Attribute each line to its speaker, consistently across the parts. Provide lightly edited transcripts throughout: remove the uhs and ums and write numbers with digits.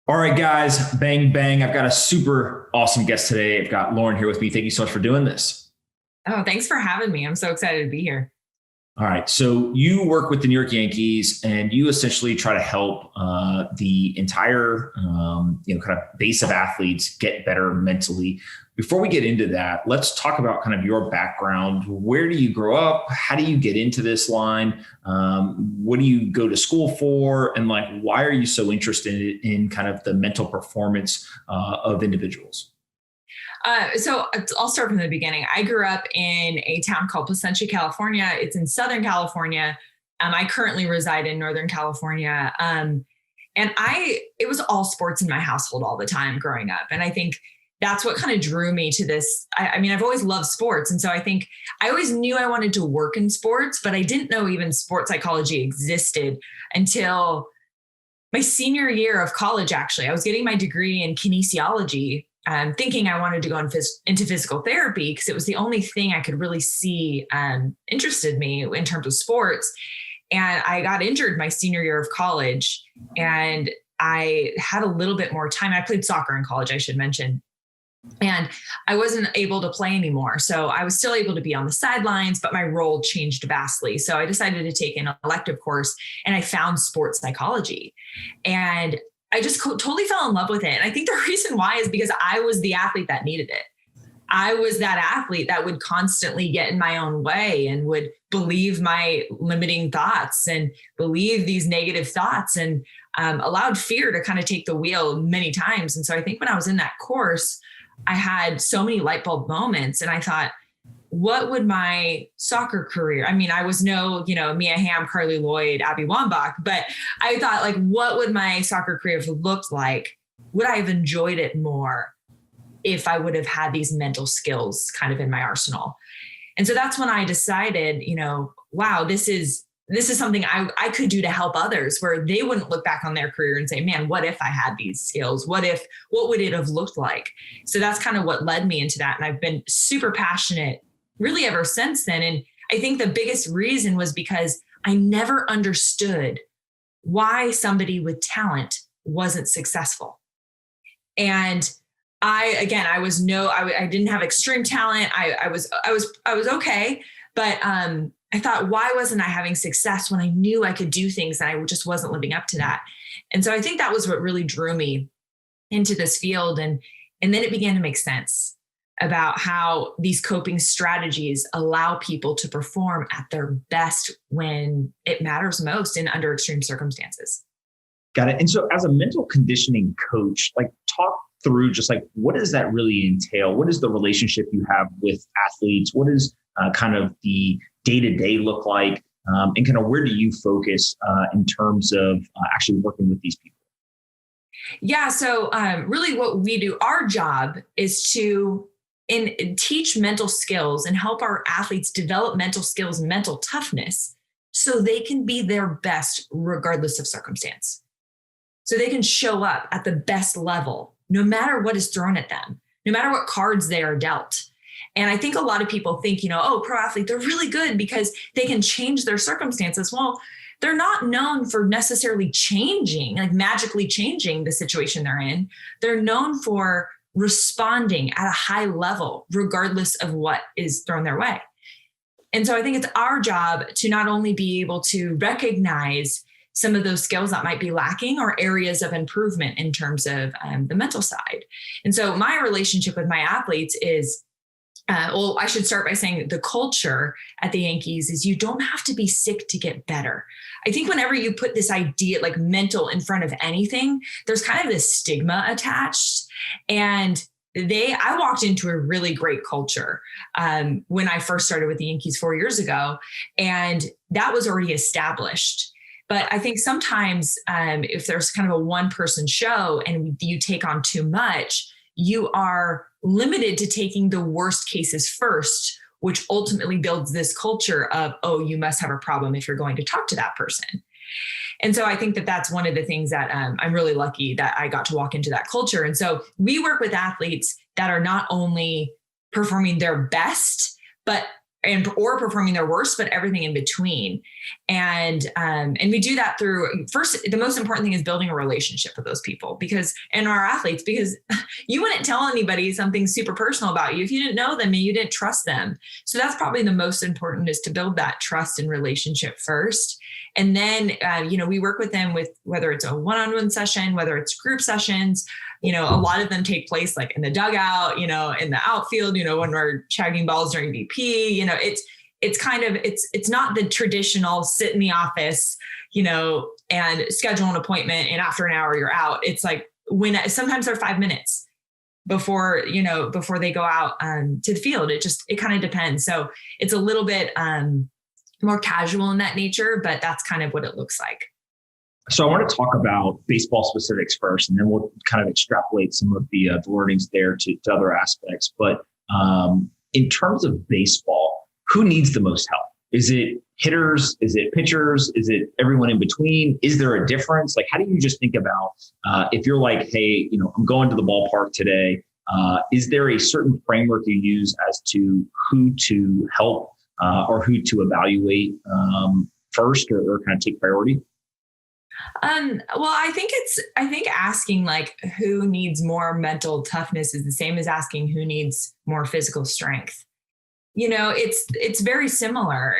Speaker 1: All right, guys, bang, bang. I've got a super awesome guest today. I've got Lauren here with me. Thank you so much for doing this.
Speaker 2: Oh, thanks for having me. I'm so excited to be here.
Speaker 1: All right. So you work with the New York Yankees and you essentially try to help the entire, kind of base of athletes get better mentally. Before we get into that, let's talk about kind of your background. Where do you grow up? How do you get into this line? What do you go to school for? And why are you so interested in kind of the mental performance of individuals?
Speaker 2: So I'll start from the beginning. I grew up in a town called Placentia, California. It's in Southern California. I currently reside in Northern California. It was all sports in my household all the time growing up. And I think that's what kind of drew me to this. I've always loved sports. And so I think I always knew I wanted to work in sports, but I didn't know even sports psychology existed until my senior year of college. Actually, I was getting my degree in kinesiology, thinking I wanted to go into physical therapy because it was the only thing I could really see interested me in terms of sports. And I got injured my senior year of college and I had a little bit more time. I played soccer in college, I should mention. And I wasn't able to play anymore. So I was still able to be on the sidelines, but my role changed vastly. So I decided to take an elective course and I found sports psychology. And I just totally fell in love with it. And I think the reason why is because I was the athlete that needed it. I was that athlete that would constantly get in my own way and would believe my limiting thoughts and believe these negative thoughts and allowed fear to kind of take the wheel many times. And so I think when I was in that course, I had so many light bulb moments and I thought, what would my soccer career? I was no, Mia Hamm, Carly Lloyd, Abby Wambach, but I thought what would my soccer career have looked like? Would I have enjoyed it more if I would have had these mental skills kind of in my arsenal? And so that's when I decided, wow, this is something I could do to help others where they wouldn't look back on their career and say, man, what if I had these skills? What would it have looked like? So that's kind of what led me into that. And I've been super passionate really ever since then. And I think the biggest reason was because I never understood why somebody with talent wasn't successful. And I didn't have extreme talent. I was okay. But I thought, why wasn't I having success when I knew I could do things and I just wasn't living up to that? And so I think that was what really drew me into this field. And then it began to make sense about how these coping strategies allow people to perform at their best when it matters most and under extreme circumstances.
Speaker 1: Got it. And so as a mental conditioning coach, talk through just what does that really entail? What is the relationship you have with athletes? What is kind of the day-to-day look like? And kind of where do you focus in terms of actually working with these people?
Speaker 2: Yeah. So really what we do, our job is to teach mental skills and help our athletes develop mental skills and mental toughness so they can be their best regardless of circumstance. So they can show up at the best level, no matter what is thrown at them, no matter what cards they are dealt. And I think a lot of people think, pro athlete, they're really good because they can change their circumstances. Well, they're not known for necessarily magically changing the situation they're in. They're known for responding at a high level, regardless of what is thrown their way. And so I think it's our job to not only be able to recognize some of those skills that might be lacking or areas of improvement in terms of the mental side. And so my relationship with my athletes is, I should start by saying the culture at the Yankees is you don't have to be sick to get better. I think whenever you put this idea mental in front of anything, there's kind of this stigma attached. And I walked into a really great culture when I first started with the Yankees 4 years ago, and that was already established. But I think sometimes if there's kind of a one-person show and you take on too much, you are limited to taking the worst cases first, which ultimately builds this culture of, oh, you must have a problem if you're going to talk to that person. And so I think that that's one of the things that I'm really lucky that I got to walk into that culture. And so we work with athletes that are not only performing their best, but or performing their worst, but everything in between. And we do that through, first, the most important thing is building a relationship with those people and our athletes, because you wouldn't tell anybody something super personal about you if you didn't know them and you didn't trust them. So that's probably the most important, is to build that trust and relationship first. And then, we work with them with whether it's a one-on-one session, whether it's group sessions. A lot of them take place like in the dugout, in the outfield, when we're shagging balls during BP. It's not the traditional sit in the office, and schedule an appointment and after an hour you're out. It's like sometimes they're 5 minutes before they go out to the field. It kind of depends. So it's a little bit more casual in that nature, but that's kind of what it looks like.
Speaker 1: So I want to talk about baseball specifics first, and then we'll kind of extrapolate some of the learnings there to other aspects. But in terms of baseball, who needs the most help? Is it hitters? Is it pitchers? Is it everyone in between? Is there a difference? Like, how do you just think about if you're like, hey, I'm going to the ballpark today, is there a certain framework you use as to who to help or who to evaluate first or kind of take priority?
Speaker 2: Well, I think asking like who needs more mental toughness is the same as asking who needs more physical strength. It's very similar.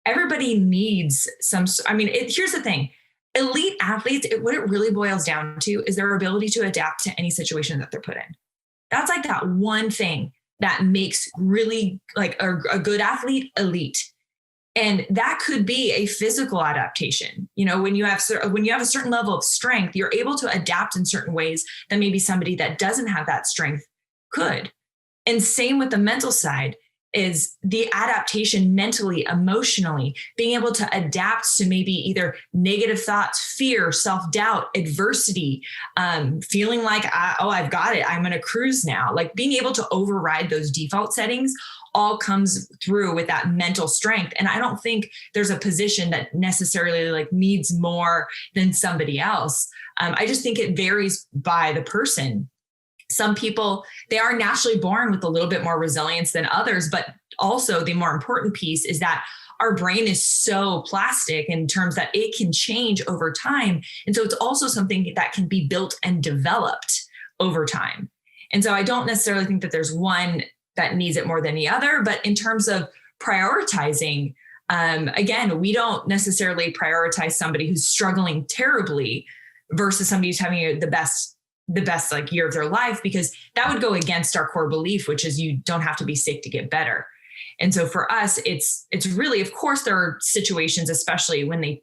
Speaker 2: Everybody needs here's the thing. Elite athletes, what it really boils down to is their ability to adapt to any situation that they're put in. That's like that one thing that makes really like a good athlete elite. And that could be a physical adaptation. When you have a certain level of strength, you're able to adapt in certain ways that maybe somebody that doesn't have that strength could. And same with the mental side, is the adaptation mentally, emotionally, being able to adapt to maybe either negative thoughts, fear, self-doubt, adversity, feeling like, I've got it, I'm going to cruise now. Like being able to override those default settings all comes through with that mental strength. And I don't think there's a position that necessarily like needs more than somebody else. I just think it varies by the person. Some people, they are naturally born with a little bit more resilience than others, but also the more important piece is that our brain is so plastic in terms that it can change over time. And so it's also something that can be built and developed over time. And so I don't necessarily think that there's one that needs it more than the other, but in terms of prioritizing, again, we don't necessarily prioritize somebody who's struggling terribly versus somebody who's having the best like year of their life, because that would go against our core belief, which is you don't have to be sick to get better. And so for us, it's really, of course, there are situations, especially when they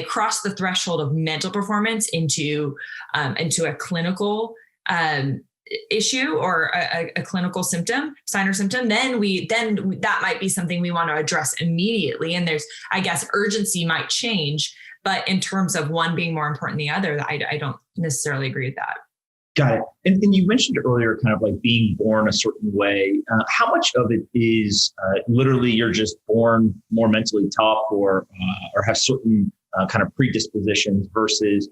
Speaker 2: cross the threshold of mental performance into a clinical issue or a clinical symptom, sign or symptom, then that might be something we want to address immediately. And there's, I guess, urgency might change. But in terms of one being more important than the other, I don't necessarily agree with that.
Speaker 1: Got it. And you mentioned earlier kind of like being born a certain way. How much of it is literally you're just born more mentally tough or have certain kind of predispositions versus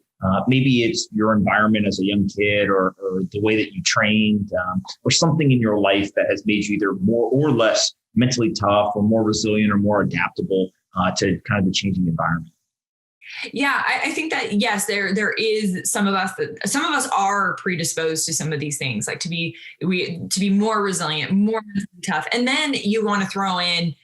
Speaker 1: maybe it's your environment as a young kid or the way that you trained or something in your life that has made you either more or less mentally tough or more resilient or more adaptable to kind of the changing environment?
Speaker 2: Yeah, I think that, yes, there is some of us are predisposed to some of these things, like to be more resilient, more tough. And then you want to throw in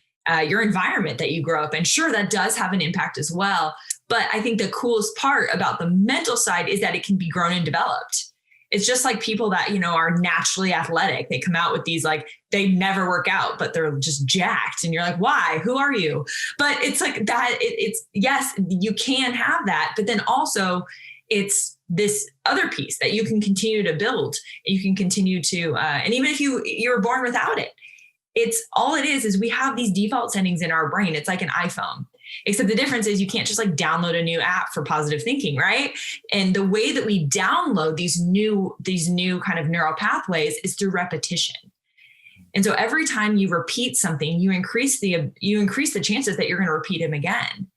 Speaker 2: your environment that you grow up in. Sure, that does have an impact as well. But I think the coolest part about the mental side is that it can be grown and developed. It's just like people that, are naturally athletic. They come out with these, like, they never work out, but they're just jacked. And you're like, why? Who are you? But it's like that. It's yes, you can have that. But then also it's this other piece that you can continue to build. You can continue to, and even if you're born without it, it's all it is we have these default settings in our brain. It's like an iPhone. Except the difference is you can't just like download a new app for positive thinking, right? And the way that we download these new kind of neural pathways is through repetition. And so every time you repeat something, you increase the chances that you're going to repeat them again.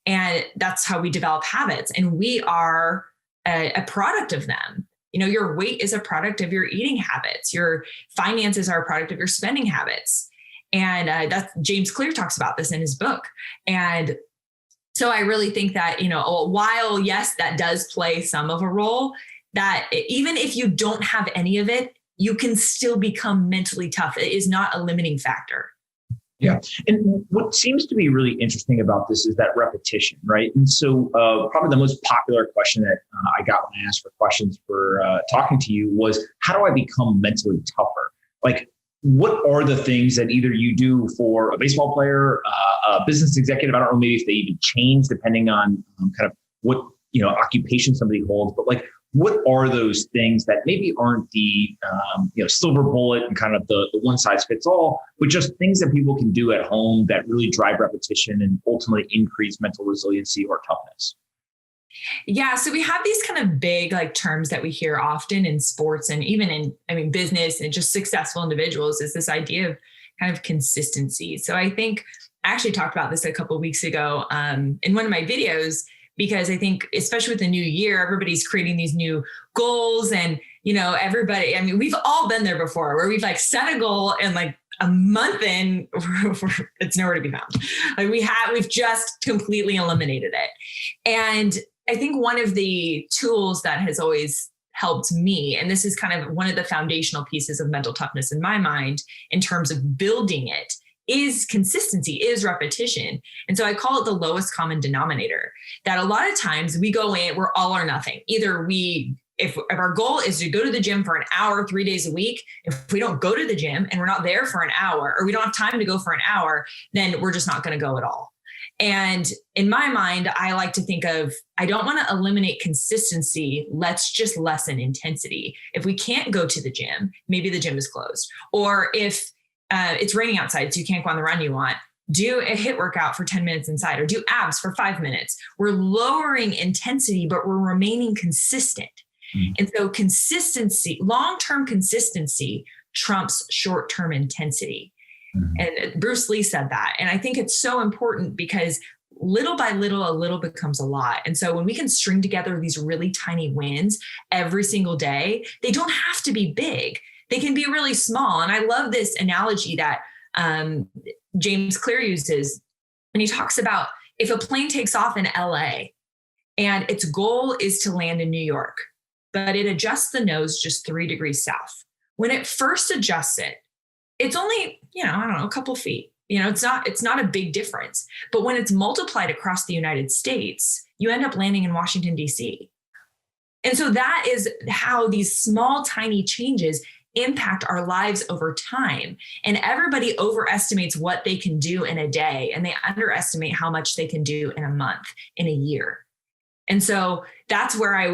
Speaker 2: And that's how we develop habits. And we are a product of them. Your weight is a product of your eating habits. Your finances are a product of your spending habits. And that's James Clear talks about this in his book. And so I really think that, while yes, that does play some of a role, that even if you don't have any of it, you can still become mentally tough. It is not a limiting factor.
Speaker 1: Yeah. And what seems to be really interesting about this is that repetition, right? And so probably the most popular question that I got when I asked for questions for talking to you was, how do I become mentally tougher? Like, what are the things that either you do for a baseball player, a business executive? I don't know, maybe if they even change depending on kind of what, occupation somebody holds, but like, what are those things that maybe aren't the silver bullet and kind of the one size fits all, but just things that people can do at home that really drive repetition and ultimately increase mental resiliency or toughness?
Speaker 2: Yeah. So we have these kind of big terms that we hear often in sports and even in business and just successful individuals, is this idea of kind of consistency. So I think I actually talked about this a couple of weeks ago in one of my videos, because I think, especially with the new year, everybody's creating these new goals and, everybody, we've all been there before where we've set a goal and a month in, it's nowhere to be found. We've just completely eliminated it. And I think one of the tools that has always helped me, and this is kind of one of the foundational pieces of mental toughness in my mind, in terms of building it, is consistency, is repetition. And so I call it the lowest common denominator, that a lot of times we go in, we're all or nothing. Either if our goal is to go to the gym for an hour, 3 days a week, if we don't go to the gym and we're not there for an hour, or we don't have time to go for an hour, then we're just not going to go at all. And in my mind, I like to think of, I don't want to eliminate consistency. Let's just lessen intensity. If we can't go to the gym, maybe the gym is closed. Or if it's raining outside, so you can't go on the run you want, do a HIIT workout for 10 minutes inside, or do abs for 5 minutes. We're lowering intensity, but we're remaining consistent. Mm-hmm. And so consistency, long-term consistency trumps short-term intensity. Mm-hmm. And Bruce Lee said that. And I think it's so important, because little by little, a little becomes a lot. And so when we can string together these really tiny wins every single day, they don't have to be big. They can be really small. And I love this analogy that James Clear uses. And he talks about, if a plane takes off in LA and its goal is to land in New York, but it adjusts the nose just 3 degrees south. When it first adjusts it, it's only, a couple feet. It's not a big difference. But when it's multiplied across the United States, you end up landing in Washington, D.C. And so that is how these small, tiny changes impact our lives over time. And everybody overestimates what they can do in a day, and they underestimate how much they can do in a month, in a year. And so that's where I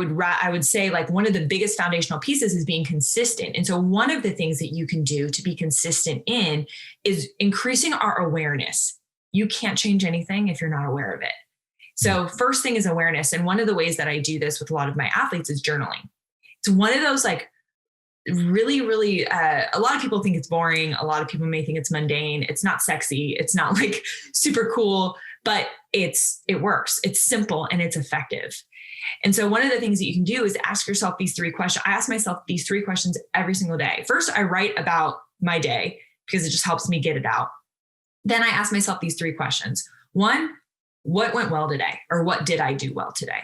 Speaker 2: would say one of the biggest foundational pieces is being consistent. And so one of the things that you can do to be consistent in is increasing our awareness. You can't change anything if you're not aware of it. So first thing is awareness. And one of the ways that I do this with a lot of my athletes is journaling. It's one of those really, really, a lot of people think it's boring. A lot of people may think it's mundane. It's not sexy. It's not super cool, but it works. It's simple and it's effective. And so one of the things that you can do is ask yourself these 3 questions. I ask myself these 3 questions every single day. First, I write about my day because it just helps me get it out. Then I ask myself these 3 questions. 1, what went well today? Or what did I do well today?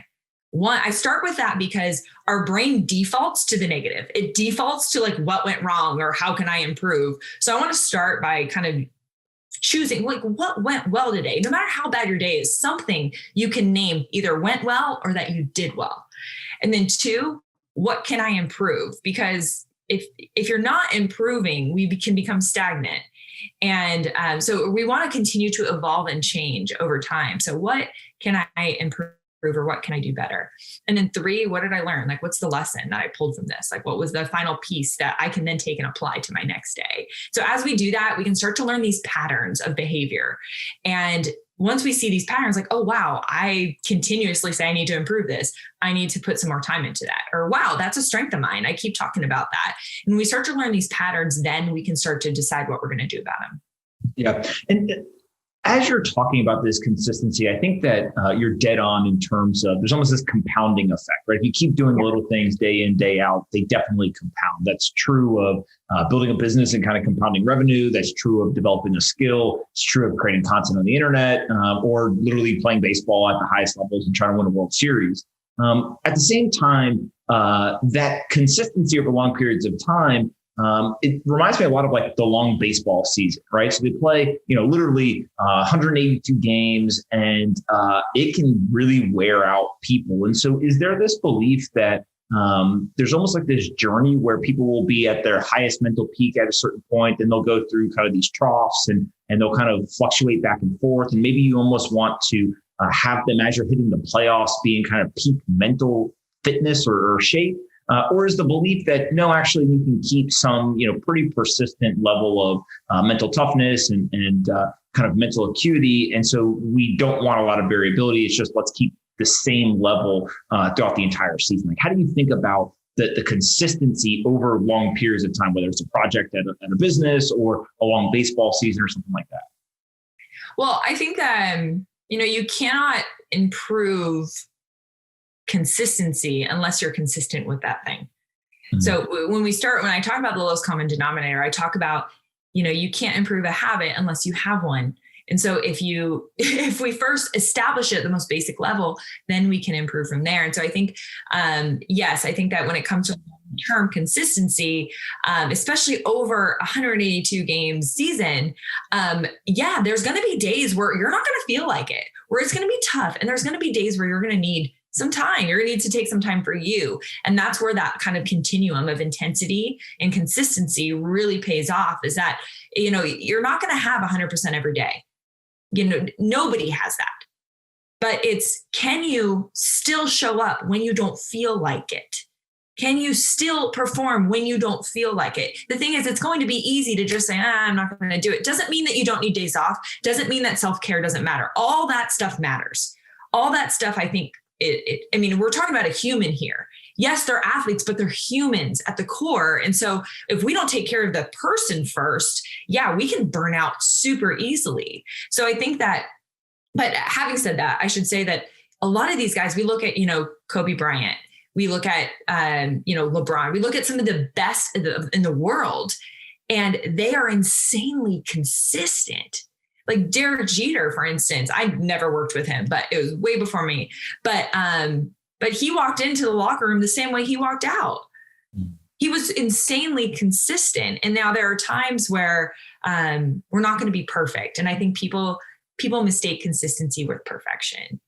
Speaker 2: I start with that because our brain defaults to the negative. It defaults to what went wrong or how can I improve? So I want to start by kind of choosing what went well today. No matter how bad your day is, something you can name either went well or that you did well. And then 2, what can I improve? Because if you're not improving, we can become stagnant. And so we want to continue to evolve and change over time. So what can I improve? Or what can I do better? And then 3, what did I learn? What's the lesson that I pulled from this? What was the final piece that I can then take and apply to my next day? So as we do that, we can start to learn these patterns of behavior. And once we see these patterns, oh, wow, I continuously say I need to improve this. I need to put some more time into that. Or, wow, that's a strength of mine. I keep talking about that. And when we start to learn these patterns, then we can start to decide what we're going to do about them.
Speaker 1: Yeah. And As you're talking about this consistency, I think that you're dead on in terms of there's almost this compounding effect, right? If you keep doing little things day in, day out, they definitely compound. That's true of building a business and kind of compounding revenue. That's true of developing a skill. It's true of creating content on the internet or literally playing baseball at the highest levels and trying to win a World Series. At the same time, that consistency over long periods of time, it reminds me a lot of like the long baseball season, right? So they play, literally 182 games and it can really wear out people. And so is there this belief that there's almost like this journey where people will be at their highest mental peak at a certain point, and they'll go through kind of these troughs and they'll kind of fluctuate back and forth. And maybe you almost want to have them as you're hitting the playoffs being kind of peak mental fitness or shape. Or is the belief that, no, actually you can keep some, pretty persistent level of mental toughness and kind of mental acuity. And so we don't want a lot of variability. It's just, let's keep the same level throughout the entire season. Like, how do you think about the consistency over long periods of time, whether it's a project at a business or a long baseball season or something like that?
Speaker 2: Well, I think that, you cannot improve consistency unless you're consistent with that thing. Mm-hmm. So when I talk about the lowest common denominator, I talk about, you can't improve a habit unless you have one. And so if we first establish it at the most basic level, then we can improve from there. And so I think, yes, I think that when it comes to long-term consistency, especially over 182 games season, there's going to be days where you're not going to feel like it, where it's going to be tough. And there's going to be days where you're going to need some time. You're going to need to take some time for you. And that's where that kind of continuum of intensity and consistency really pays off, is that, you're not going to have 100% every day. Nobody has that. But it's, can you still show up when you don't feel like it? Can you still perform when you don't feel like it? The thing is, it's going to be easy to just say, I'm not going to do it. Doesn't mean that you don't need days off. Doesn't mean that self-care doesn't matter. All that stuff matters. All that stuff, I think, we're talking about a human here. Yes, they're athletes, but they're humans at the core. And so if we don't take care of the person first, we can burn out super easily. So I think that, but having said that, I should say that a lot of these guys, we look at, Kobe Bryant, we look at, LeBron, we look at some of the best in the world, and they are insanely consistent. Like Derek Jeter, for instance, I never worked with him, but it was way before me. But he walked into the locker room the same way he walked out. He was insanely consistent. And now there are times where we're not going to be perfect. And I think people mistake consistency with perfection.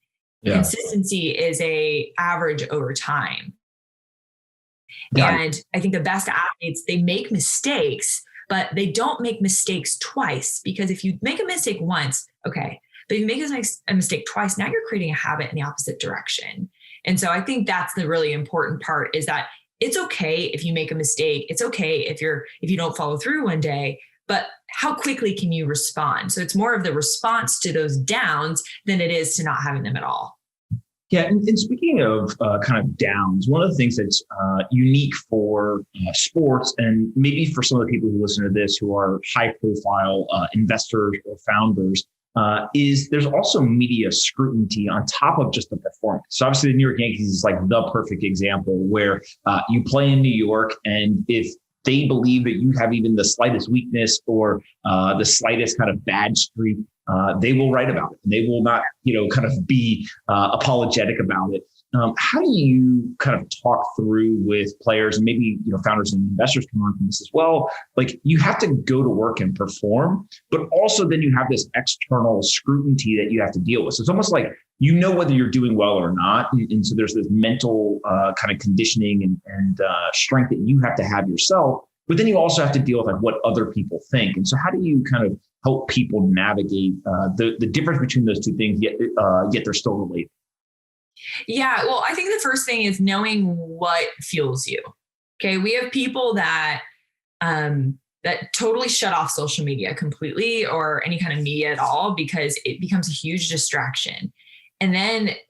Speaker 2: Yeah. Consistency is a average over time. And I think the best athletes, they make mistakes, but they don't make mistakes twice, because if you make a mistake once, okay, but if you make a mistake twice, now you're creating a habit in the opposite direction. And so I think that's the really important part, is that it's okay if you make a mistake. It's okay if you don't follow through one day, but how quickly can you respond? So it's more of the response to those downs than it is to not having them at all.
Speaker 1: Yeah, and speaking of kind of downs, one of the things that's unique for sports, and maybe for some of the people who listen to this who are high-profile investors or founders, is there's also media scrutiny on top of just the performance. So obviously the New York Yankees is like the perfect example, where you play in New York, and if they believe that you have even the slightest weakness or the slightest kind of bad streak, they will write about it. And they will not, kind of be apologetic about it. How do you kind of talk through with players, and maybe, founders and investors can learn from this as well? Like, you have to go to work and perform, but also then you have this external scrutiny that you have to deal with. So it's almost like, whether you're doing well or not. And so there's this mental kind of conditioning and strength that you have to have yourself, but then you also have to deal with like what other people think. And so how do you kind of help people navigate the difference between those two things, yet they're still related?
Speaker 2: Yeah, well, I think the first thing is knowing what fuels you. Okay, we have people that totally shut off social media completely, or any kind of media at all, because it becomes a huge distraction. And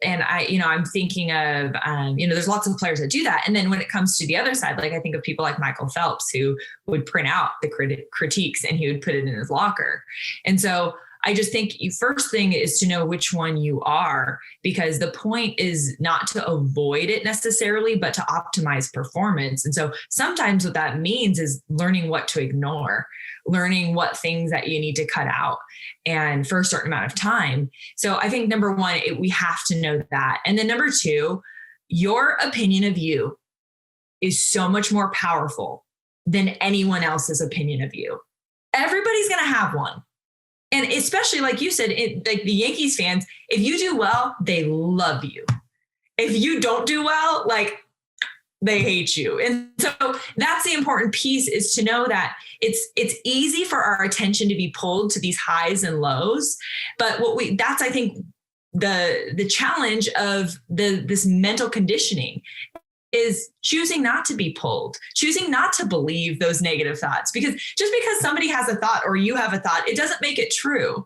Speaker 2: I'm thinking of, there's lots of players that do that. And then when it comes to the other side, like I think of people like Michael Phelps, who would print out the critiques and he would put it in his locker. And so I just think first thing is to know which one you are, because the point is not to avoid it necessarily, but to optimize performance. And so sometimes what that means is learning what to ignore, learning what things that you need to cut out and for a certain amount of time. So I think number one, we have to know that. And then number two, your opinion of you is so much more powerful than anyone else's opinion of you. Everybody's going to have one. And especially like you said, like the Yankees fans, if you do well, they love you. If you don't do well, like they hate you. And so that's the important piece, is to know that it's easy for our attention to be pulled to these highs and lows. But that's, I think, the challenge of this mental conditioning is choosing not to be pulled, choosing not to believe those negative thoughts, because just because somebody has a thought or you have a thought, it doesn't make it true.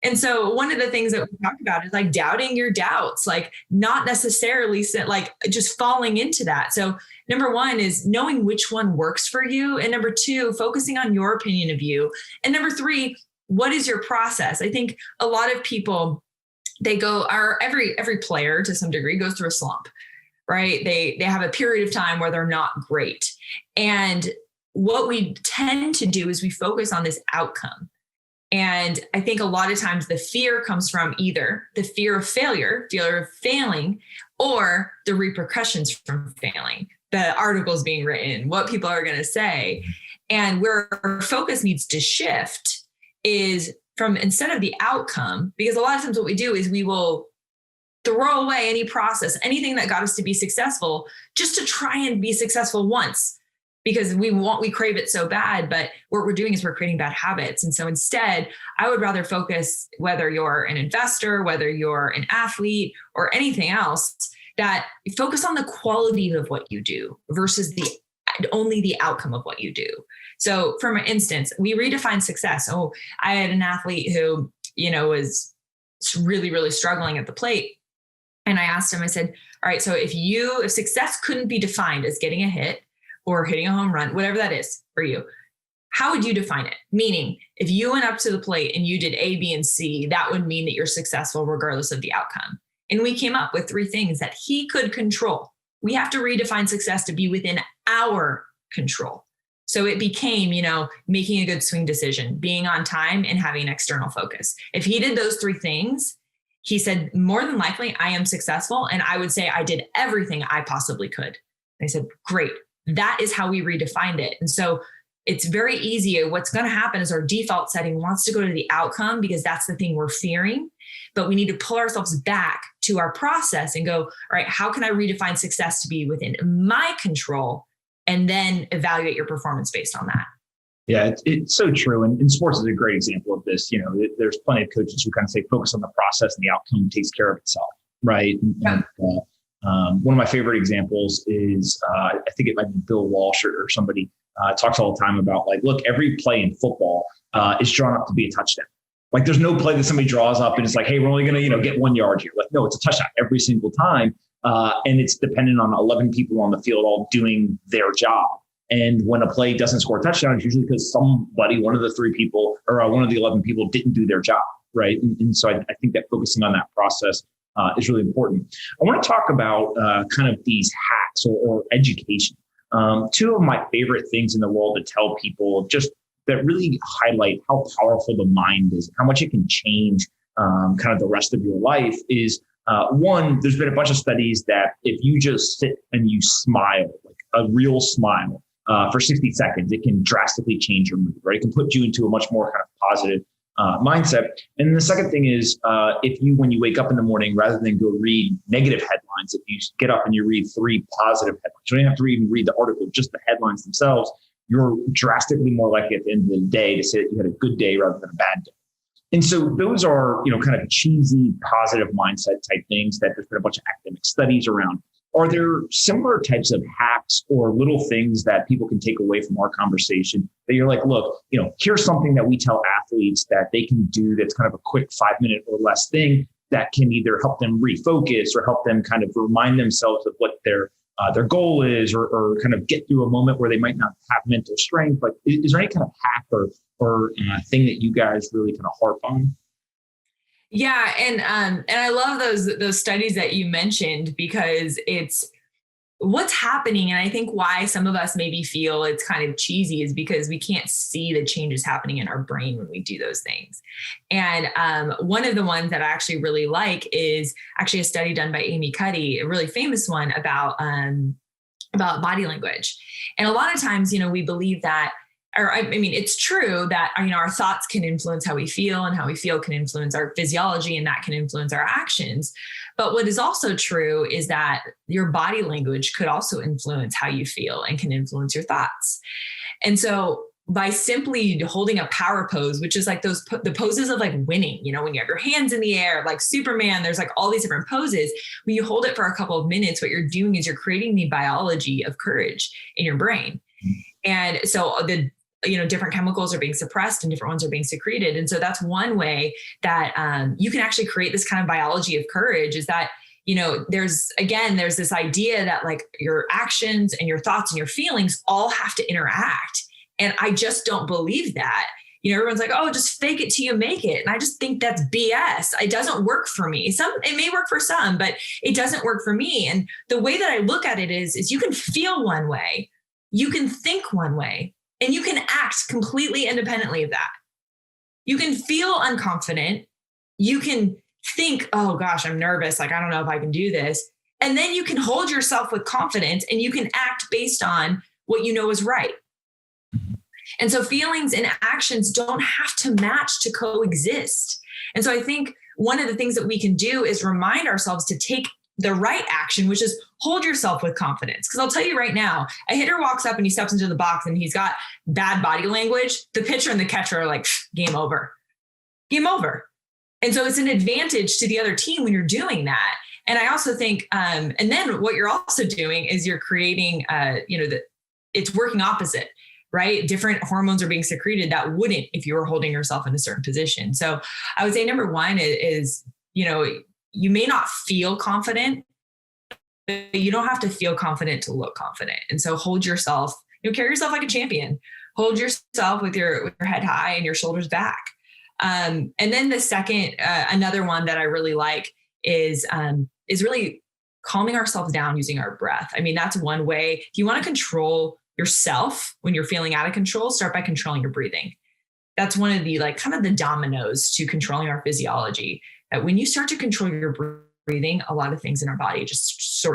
Speaker 2: And so one of the things that we talked about is like doubting your doubts, like not necessarily like just falling into that. So number one is knowing which one works for you. And number two, focusing on your opinion of you. And number three, what is your process? I think a lot of people, every player to some degree goes through a slump. Right? They have a period of time where they're not great. And what we tend to do is we focus on this outcome. And I think a lot of times the fear comes from either the fear of failure, fear of failing, or the repercussions from failing, the articles being written, what people are going to say. And where our focus needs to shift is from, instead of the outcome, because a lot of times what we do is we will throw away any process, anything that got us to be successful, just to try and be successful once, because we crave it so bad. But what we're doing is we're creating bad habits. And so instead, I would rather focus, whether you're an investor, whether you're an athlete or anything else, that focus on the quality of what you do versus only the outcome of what you do. So for instance, we redefine success. Oh, I had an athlete who, was really, really struggling at the plate. And I asked him, I said, all right, so if success couldn't be defined as getting a hit or hitting a home run, whatever that is for you, how would you define it? Meaning, if you went up to the plate and you did A, B, and C, that would mean that you're successful regardless of the outcome. And we came up with 3 things that he could control. We have to redefine success to be within our control. So it became, making a good swing decision, being on time, and having an external focus. If he did those 3 things, he said, more than likely, I am successful. And I would say I did everything I possibly could. And I said, great. That is how we redefined it. And so it's very easy. What's going to happen is our default setting wants to go to the outcome because that's the thing we're fearing. But we need to pull ourselves back to our process and go, all right, how can I redefine success to be within my control? And then evaluate your performance based on that.
Speaker 1: Yeah, it's so true. And sports is a great example of this. There's plenty of coaches who kind of say, focus on the process and the outcome takes care of itself. Right.
Speaker 2: Yeah.
Speaker 1: And, one of my favorite examples is, I think it might be Bill Walsh or somebody talks all the time about like, look, every play in football is drawn up to be a touchdown. Like there's no play that somebody draws up and it's like, hey, we're only going to, get 1 yard here. Like, no, it's a touchdown every single time. And it's dependent on 11 people on the field all doing their job. And when a play doesn't score a touchdown, it's usually because somebody, one of the 3 people or one of the 11 people didn't do their job, right? And so I think that focusing on that process is really important. I want to talk about kind of these hacks or education. 2 of my favorite things in the world to tell people, just that really highlight how powerful the mind is, how much it can change kind of the rest of your life is, one, there's been a bunch of studies that if you just sit and you smile, like a real smile, for 60 seconds, it can drastically change your mood, right? It can put you into a much more kind of positive mindset. And the second thing is, when you wake up in the morning, rather than go read negative headlines, if you get up and you read 3 positive headlines, you don't have to even read the article, just the headlines themselves, you're drastically more likely at the end of the day to say that you had a good day rather than a bad day. And so those are, kind of cheesy, positive mindset type things that there's been a bunch of academic studies around. Are there similar types of hacks or little things that people can take away from our conversation that you're like, look, here's something that we tell athletes that they can do that's kind of a quick 5-minute or less thing that can either help them refocus or help them kind of remind themselves of what their their goal is, or kind of get through a moment where they might not have mental strength? Like, is there any kind of hack or thing that you guys really kind of harp on?
Speaker 2: Yeah, and I love those studies that you mentioned, because it's what's happening. And I think why some of us maybe feel it's kind of cheesy is because we can't see the changes happening in our brain when we do those things. And one of the ones that I actually really like is actually a study done by Amy Cuddy, a really famous one about body language. And a lot of times, we believe that, or I mean, it's true that, our thoughts can influence how we feel, and how we feel can influence our physiology, and that can influence our actions. But what is also true is that your body language could also influence how you feel and can influence your thoughts. And so by simply holding a power pose, which is like the poses of like winning, when you have your hands in the air, like Superman, there's like all these different poses. When you hold it for a couple of minutes, what you're doing is you're creating the biology of courage in your brain. And so the different chemicals are being suppressed and different ones are being secreted. And so that's one way that you can actually create this kind of biology of courage, is that, there's this idea that like your actions and your thoughts and your feelings all have to interact. And I just don't believe that. Everyone's like, oh, just fake it till you make it. And I just think that's BS. It doesn't work for me. It may work for some, but it doesn't work for me. And the way that I look at it is you can feel one way, you can think one way, and you can act completely independently of that. You can feel unconfident. You can think, oh gosh, I'm nervous. Like, I don't know if I can do this. And then you can hold yourself with confidence, and you can act based on what you know is right. And so feelings and actions don't have to match to coexist. And so I think one of the things that we can do is remind ourselves to take the right action, which is hold yourself with confidence. Because I'll tell you right now, a hitter walks up and he steps into the box and he's got bad body language. The pitcher and the catcher are like, game over. And so it's an advantage to the other team when you're doing that. And I also think, and then what you're also doing is you're creating, it's working opposite, right? Different hormones are being secreted that wouldn't if you were holding yourself in a certain position. So I would say number one is you may not feel confident, but you don't have to feel confident to look confident. And so hold yourself, carry yourself like a champion. Hold yourself with your head high and your shoulders back. And then the second, another one that I really like is really calming ourselves down using our breath. I mean, that's one way. If you want to control yourself when you're feeling out of control, start by controlling your breathing. That's one of the kind of the dominoes to controlling our physiology. When you start to control your breathing, a lot of things in our body just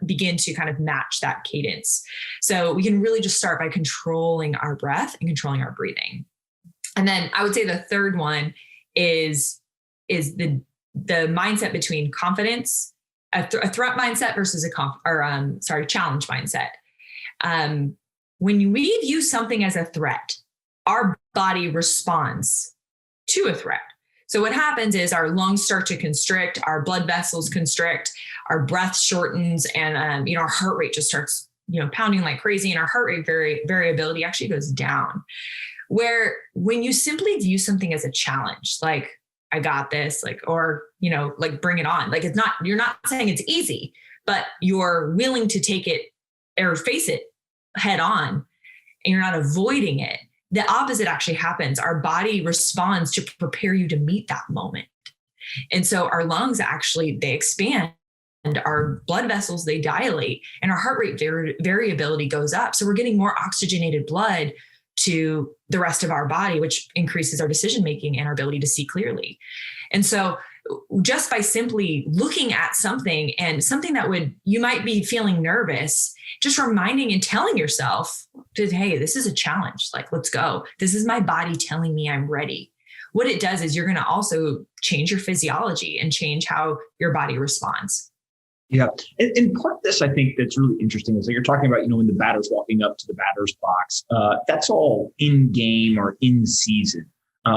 Speaker 2: begin to kind of match that cadence. So we can really just start by controlling our breath and controlling our breathing. And then I would say the third one is the mindset between confidence, a threat mindset versus a challenge mindset. When we view something as a threat, our body responds to a threat. So what happens is our lungs start to constrict, our blood vessels constrict, our breath shortens, and our heart rate just starts pounding like crazy, and our heart rate variability actually goes down. Where when you simply view something as a challenge, like I got this, or bring it on, you're not saying it's easy, but you're willing to take it or face it head on, and you're not avoiding it. The opposite actually happens. Our body responds to prepare you to meet that moment. And so our lungs they expand, and our blood vessels, they dilate, and our heart rate variability goes up. So we're getting more oxygenated blood to the rest of our body, which increases our decision-making and our ability to see clearly. And so just by simply looking at something that you might be feeling nervous, just reminding and telling yourself, hey, this is a challenge. Let's go. This is my body telling me I'm ready. What it does is you're going to also change your physiology and change how your body responds.
Speaker 1: Yeah. And part of this, I think that's really interesting is you're talking about, when the batter's walking up to the batter's box, that's all in game or in season.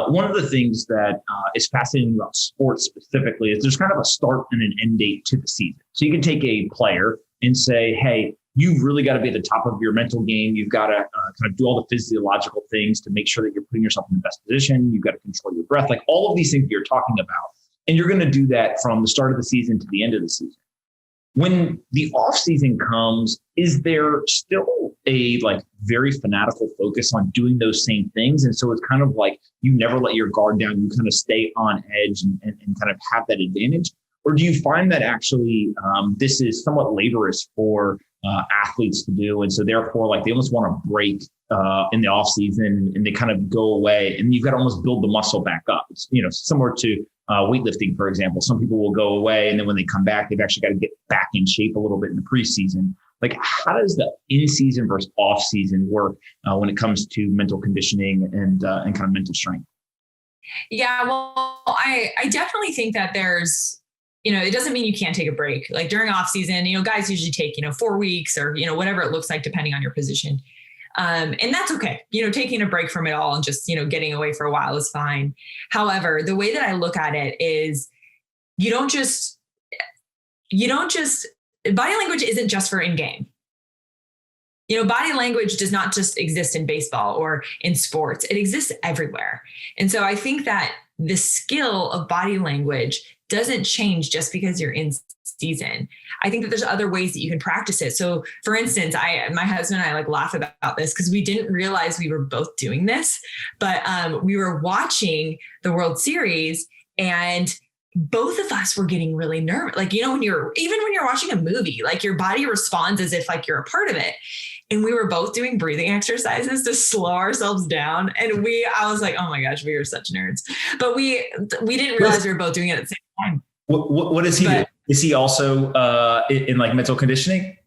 Speaker 1: One of the things that is fascinating about sports specifically is there's kind of a start and an end date to the season. So you can take a player and say, hey, you've really got to be at the top of your mental game. You've got to kind of do all the physiological things to make sure that you're putting yourself in the best position. You've got to control your breath, all of these things you're talking about. And you're going to do that from the start of the season to the end of the season. When the off season comes, is there still a like very fanatical focus on doing those same things? And so it's kind of like you never let your guard down. You kind of stay on edge and kind of have that advantage. Or do you find that actually this is somewhat laborious for athletes to do? And so therefore, like they almost want to break in the off season and they kind of go away and you've got to almost build the muscle back up. It's, similar to weightlifting, for example. Some people will go away and then when they come back, they've actually got to get back in shape a little bit in the preseason. Like how does the in-season versus off-season work when it comes to mental conditioning and kind of mental strength?
Speaker 2: Yeah, well, I definitely think that there's, it doesn't mean you can't take a break. Like during off season, guys usually take, 4 weeks or, whatever it looks like, depending on your position. And that's okay. Taking a break from it all and just, getting away for a while is fine. However, the way that I look at it is you don't just, body language isn't just for in-game. Body language does not just exist in baseball or in sports. It exists everywhere. And so I think that the skill of body language doesn't change just because you're in season. I think that there's other ways that you can practice it. So for instance, my husband and I like laugh about this because we didn't realize we were both doing this, but we were watching the World Series and both of us were getting really nervous. Like, when you're watching a movie, like your body responds as if like you're a part of it. And we were both doing breathing exercises to slow ourselves down. And I was like, oh my gosh, we were such nerds. But we didn't realize we were both doing it at the same time.
Speaker 1: What does he do? Is he also in like mental conditioning?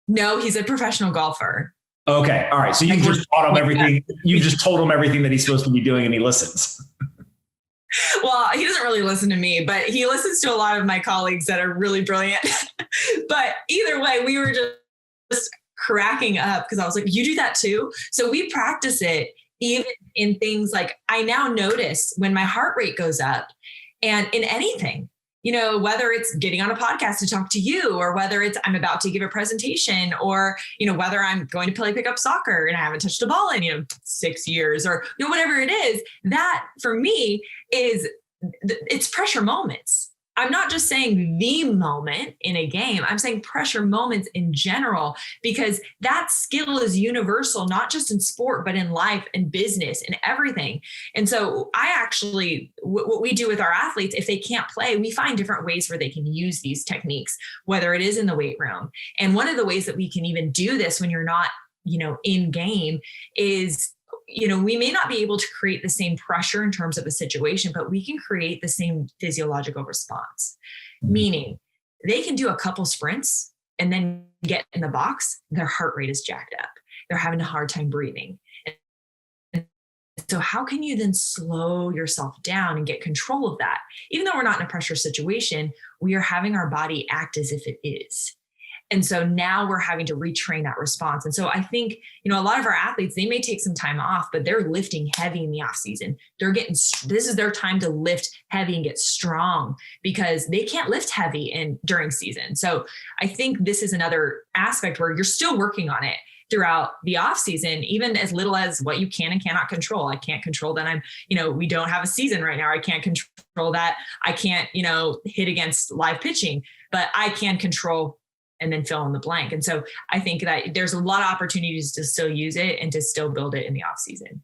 Speaker 2: No, he's a professional golfer.
Speaker 1: Okay. All right. So you just taught him everything. You just told him everything that he's supposed to be doing and he listens.
Speaker 2: Well, he doesn't really listen to me, but he listens to a lot of my colleagues that are really brilliant. But either way, we were just cracking up because I was like, you do that too? So we practice it even in things like I now notice when my heart rate goes up and in anything, whether it's getting on a podcast to talk to you or whether it's I'm about to give a presentation or, whether I'm going to play pickup soccer and I haven't touched a ball in, 6 years or, whatever it is, that for me it's pressure moments. I'm not just saying the moment in a game. I'm saying pressure moments in general, because that skill is universal, not just in sport, but in life and business and everything. And so what we do with our athletes, if they can't play, we find different ways where they can use these techniques, whether it is in the weight room. And one of the ways that we can even do this when you're not, in game is we may not be able to create the same pressure in terms of a situation, but we can create the same physiological response. Meaning they can do a couple sprints and then get in the box, their heart rate is jacked up. They're having a hard time breathing. And so how can you then slow yourself down and get control of that? Even though we're not in a pressure situation, we are having our body act as if it is. And so now we're having to retrain that response. And so I think, a lot of our athletes, they may take some time off, but they're lifting heavy in the off season. This is their time to lift heavy and get strong because they can't lift heavy during season. So I think this is another aspect where you're still working on it throughout the off season, even as little as what you can and cannot control. I can't control that we don't have a season right now. I can't control that. I can't, hit against live pitching, but I can control and then fill in the blank. And so I think that there's a lot of opportunities to still use it and to still build it in the off season.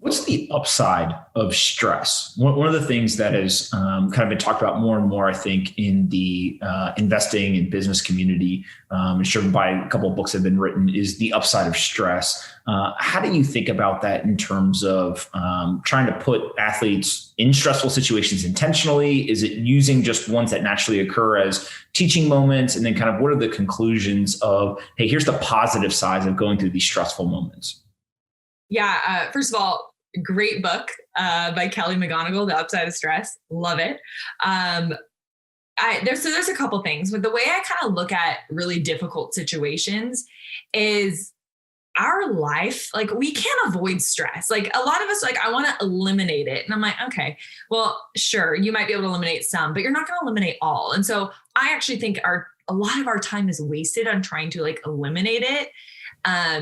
Speaker 1: What's the upside of stress? One of the things that has kind of been talked about more and more, I think, in the investing and business community, and driven by a couple of books that have been written, is the upside of stress. How do you think about that in terms of trying to put athletes in stressful situations intentionally? Is it using just ones that naturally occur as teaching moments? And then kind of what are the conclusions of, hey, here's the positive sides of going through these stressful moments?
Speaker 2: Yeah. First of all, great book by Kelly McGonigal, The Upside of Stress. Love it. There's a couple things, but the way I kind of look at really difficult situations is our life, like we can't avoid stress. Like a lot of us, like I want to eliminate it. And I'm like, okay, well, sure. You might be able to eliminate some, but you're not going to eliminate all. And so I actually think a lot of our time is wasted on trying to like eliminate it.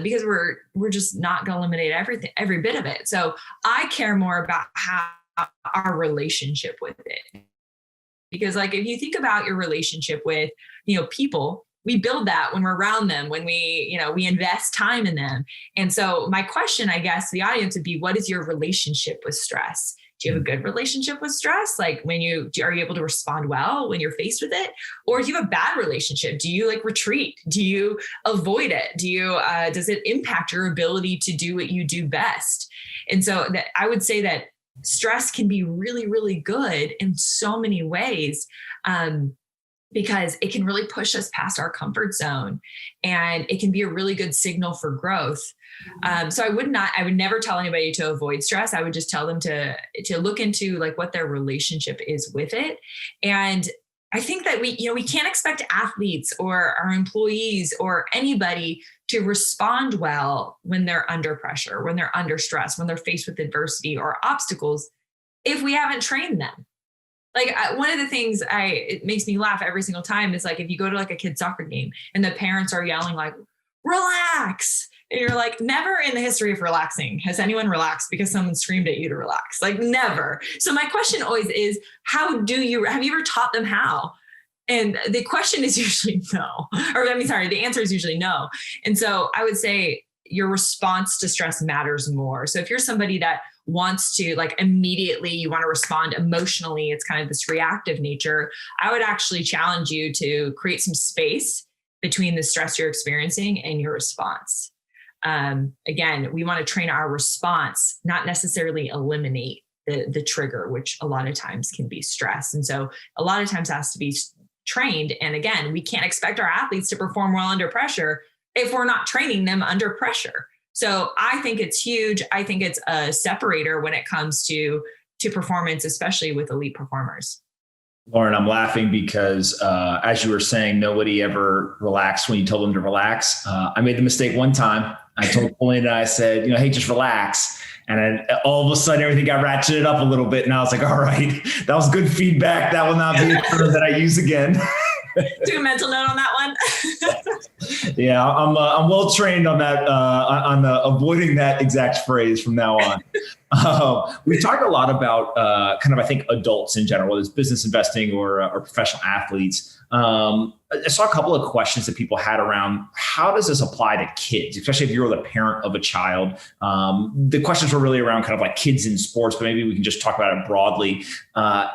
Speaker 2: Because we're just not going to eliminate every bit of it. So I care more about how our relationship with it. Because like, if you think about your relationship with, people, we build that when we're around them, when we invest time in them. And so my question, I guess, to the audience would be, what is your relationship with stress? Do you have a good relationship with stress? Like are you able to respond well when you're faced with it? Or do you have a bad relationship? Do you like retreat? Do you avoid it? Does it impact your ability to do what you do best? And so that I would say that stress can be really, really good in so many ways. Because it can really push us past our comfort zone, and it can be a really good signal for growth. So I would never tell anybody to avoid stress. I would just tell them to look into like what their relationship is with it. And I think that we can't expect athletes or our employees or anybody to respond well when they're under pressure, when they're under stress, when they're faced with adversity or obstacles, if we haven't trained them. Like one of the things it makes me laugh every single time is like, if you go to like a kid's soccer game and the parents are yelling like, relax. And you're like, never in the history of relaxing has anyone relaxed because someone screamed at you to relax. Like never. So my question always is, have you ever taught them how? And the question is usually no, the answer is usually no. And so I would say your response to stress matters more. So if you're somebody that wants to like immediately, you want to respond emotionally, it's kind of this reactive nature, I would actually challenge you to create some space between the stress you're experiencing and your response. Again, we want to train our response, not necessarily eliminate the trigger, which a lot of times can be stress. And so a lot of times it has to be trained. And again, we can't expect our athletes to perform well under pressure if we're not training them under pressure. So I think it's huge. I think it's a separator when it comes to performance, especially with elite performers.
Speaker 1: Lauren, I'm laughing because as you were saying, nobody ever relaxed when you told them to relax. I made the mistake one time. I told Belinda, I said, hey, just relax. And then all of a sudden, everything got ratcheted up a little bit. And I was like, all right, that was good feedback. That will not be a term that I use again.
Speaker 2: Do a mental note on that one.
Speaker 1: Yeah, I'm well trained on that, on avoiding that exact phrase from now on. We talk a lot about I think adults in general, whether it's business investing or professional athletes. I saw a couple of questions that people had around how does this apply to kids, especially if you're the parent of a child. The questions were really around kind of like kids in sports, but maybe we can just talk about it broadly.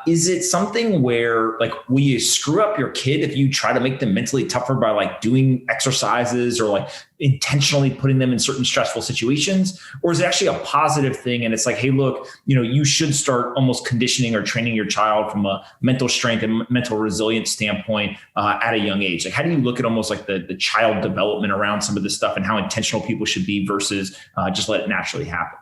Speaker 1: Is it something where like, will you screw up your kid if you try to make them mentally tougher by like doing exercises or like intentionally putting them in certain stressful situations? Or is it actually a positive thing? And it's like, hey, look, you should start almost conditioning or training your child from a mental strength and mental resilience standpoint at a young age. Like, how do you look at almost like the child development around some of this stuff and how intentional people should be versus just let it naturally happen?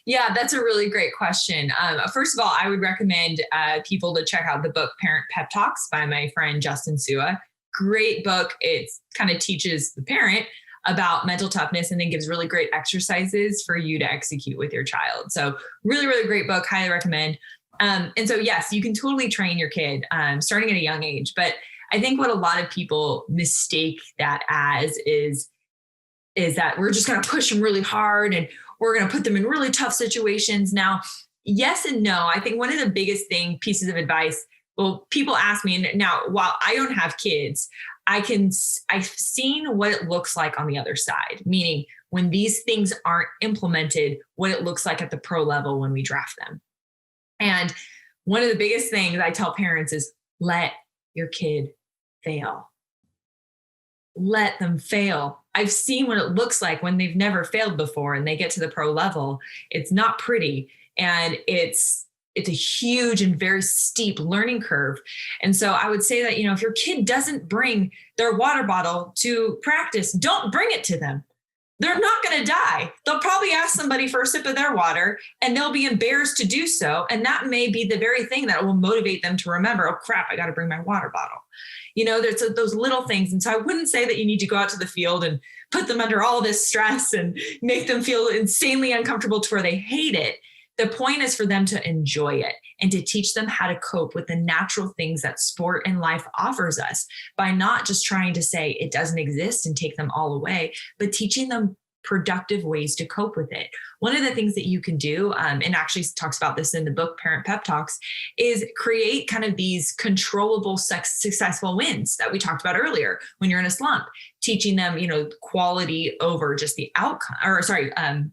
Speaker 2: Yeah, that's a really great question. First of all, I would recommend people to check out the book Parent Pep Talks by my friend Justin Sua. Great book. It kind of teaches the parent about mental toughness and then gives really great exercises for you to execute with your child. So really, really great book. Highly recommend. And so, yes, you can totally train your kid starting at a young age. But I think what a lot of people mistake that as is that we're just going to push them really hard and we're going to put them in really tough situations. Now, yes and no. I think one of the biggest pieces of advice, well, people ask me, and now while I don't have kids, I've seen what it looks like on the other side, meaning when these things aren't implemented, what it looks like at the pro level when we draft them. And one of the biggest things I tell parents is let your kid fail. Let them fail. I've seen what it looks like when they've never failed before and they get to the pro level. It's not pretty. And it's a huge and very steep learning curve. And so I would say that, if your kid doesn't bring their water bottle to practice, don't bring it to them. They're not going to die. They'll probably ask somebody for a sip of their water and they'll be embarrassed to do so. And that may be the very thing that will motivate them to remember, oh crap, I got to bring my water bottle. There's those little things. And so I wouldn't say that you need to go out to the field and put them under all this stress and make them feel insanely uncomfortable to where they hate it. The point is for them to enjoy it and to teach them how to cope with the natural things that sport and life offers us by not just trying to say it doesn't exist and take them all away, but teaching them productive ways to cope with it. One of the things that you can do, and actually talks about this in the book, Parent Pep Talks, is create kind of these controllable successful wins that we talked about earlier when you're in a slump, teaching them, quality over just the outcome,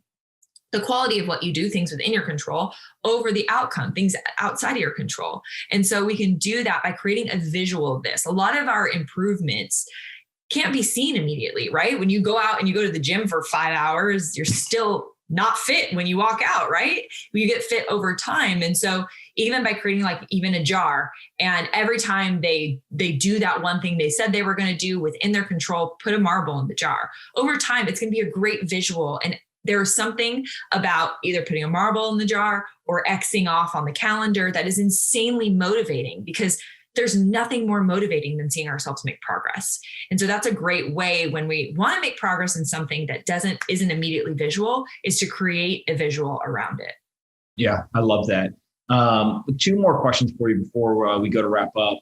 Speaker 2: the quality of what you do, things within your control over the outcome, things outside of your control. And so we can do that by creating a visual of this. A lot of our improvements can't be seen immediately, right? When you go out and you go to the gym for 5 hours, you're still not fit when you walk out, right? You get fit over time. And so even by creating like even a jar, and every time they do that one thing they said they were going to do within their control, put a marble in the jar. Over time, it's going to be a great visual. And there's something about either putting a marble in the jar or Xing off on the calendar that is insanely motivating, because there's nothing more motivating than seeing ourselves make progress. And so that's a great way when we want to make progress in something that isn't immediately visual, is to create a visual around it.
Speaker 1: Yeah, I love that. 2 more questions for you before we go to wrap up.